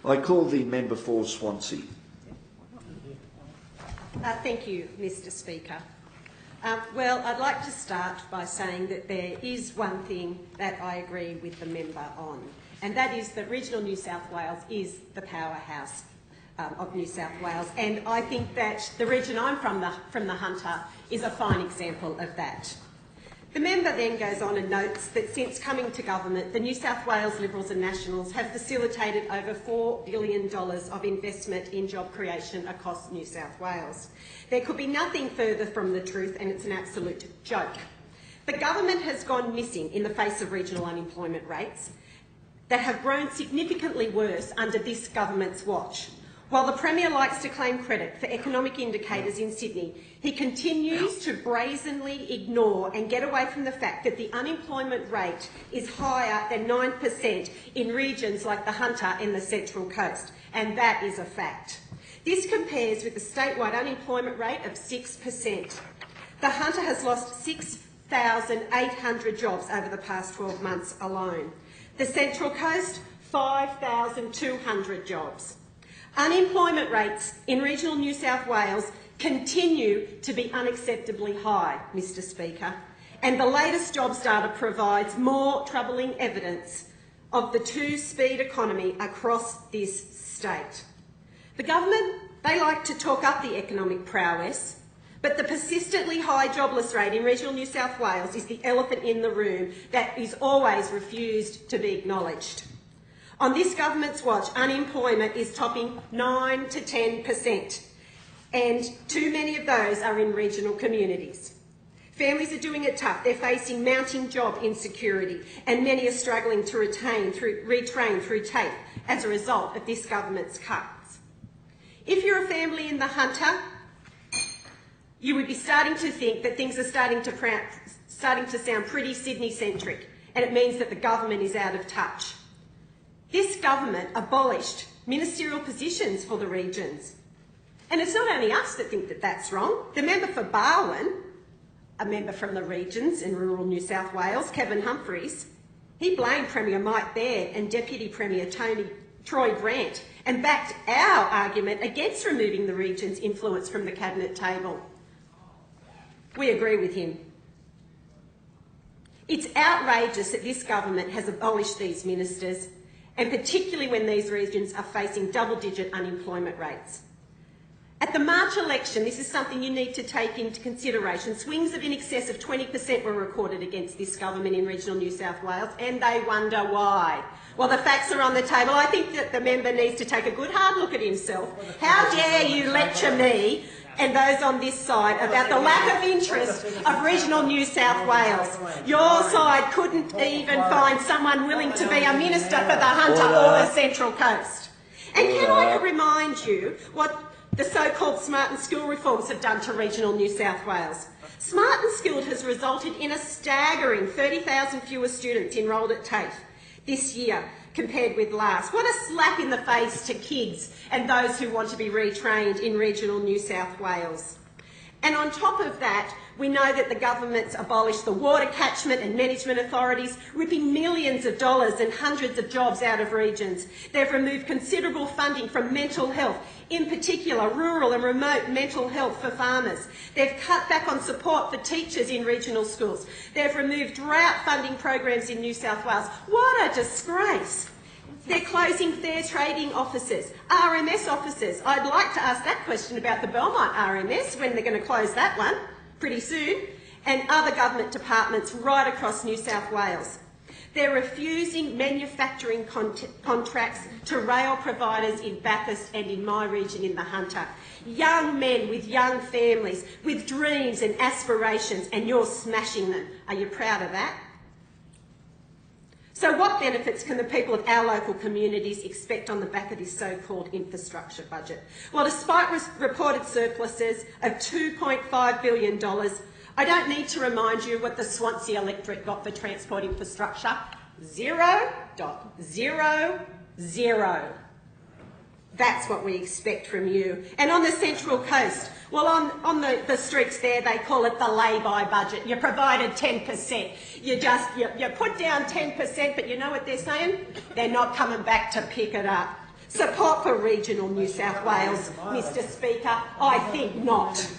I call the member for Swansea. Thank you, Mr Speaker. Well, I'd like to start by saying that there is one thing that I agree with the member on, and that is that regional New South Wales is the powerhouse of New South Wales, and I think that the region I'm from the Hunter, is a fine example of that. The member then goes on and notes that since coming to government, the New South Wales Liberals and Nationals have facilitated over $4 billion of investment in job creation across New South Wales. There could be nothing further from the truth, and it's an absolute joke. The government has gone missing in the face of regional unemployment rates that have grown significantly worse under this government's watch. While the Premier likes to claim credit for economic indicators in Sydney, he continues to brazenly ignore and get away from the fact that the unemployment rate is higher than 9% in regions like the Hunter and the Central Coast, and that is a fact. This compares with the statewide unemployment rate of 6%. The Hunter has lost 6,800 jobs over the past 12 months alone. The Central Coast, 5,200 jobs. Unemployment rates in regional New South Wales continue to be unacceptably high, Mr Speaker, and the latest jobs data provides more troubling evidence of the two-speed economy across this state. The government, they like to talk up the economic prowess, but the persistently high jobless rate in regional New South Wales is the elephant in the room that is always refused to be acknowledged. On this government's watch, unemployment is topping 9 to 10%, and too many of those are in regional communities. Families are doing it tough. They're facing mounting job insecurity, and many are struggling to retrain through TAFE as a result of this government's cuts. If you're a family in the Hunter, you would be starting to think that things are starting to sound pretty Sydney-centric, and it means that the government is out of touch. This government abolished ministerial positions for the regions. And it's not only us that think that that's wrong. The member for Barwon, a member from the regions in rural New South Wales, Kevin Humphries, he blamed Premier Mike Baird and Deputy Premier Troy Grant and backed our argument against removing the region's influence from the Cabinet table. We agree with him. It's outrageous that this government has abolished these ministers, and particularly when these regions are facing double-digit unemployment rates. At the March election, this is something you need to take into consideration. Swings of in excess of 20% were recorded against this government in regional New South Wales, and they wonder why. Well, the facts are on the table. I think that the member needs to take a good hard look at himself. How dare you lecture me and those on this side about the lack of interest of regional New South Wales. Your side couldn't even find someone willing to be a minister for the Hunter or the Central Coast. And can I remind you what the so-called Smart and Skilled reforms have done to regional New South Wales? Smart and Skilled has resulted in a staggering 30,000 fewer students enrolled at TAFE this year compared with last. What a slap in the face to kids and those who want to be retrained in regional New South Wales. And on top of that, we know that the government's abolished the water catchment and management authorities, ripping millions of dollars and hundreds of jobs out of regions. They've removed considerable funding from mental health, in particular rural and remote mental health for farmers. They've cut back on support for teachers in regional schools. They've removed drought funding programs in New South Wales. What a disgrace. They're closing fair trading offices, RMS offices. I'd like to ask that question about the Belmont RMS, when they're going to close that one pretty soon, and other government departments right across New South Wales. They're refusing manufacturing contracts to rail providers in Bathurst and in my region in the Hunter. Young men with young families, with dreams and aspirations, and you're smashing them. Are you proud of that? So what benefits can the people of our local communities expect on the back of this so-called infrastructure budget? Well, despite reported surpluses of $2.5 billion, I don't need to remind you what the Swansea electorate got for transport infrastructure. 0.00. That's what we expect from you. And on the Central Coast, well, on the streets there, they call it the lay-by budget. You provided 10%. You put down 10%, but you know what they're saying? They're not coming back to pick it up. Support for regional New South Wales, Mr Speaker? I think not.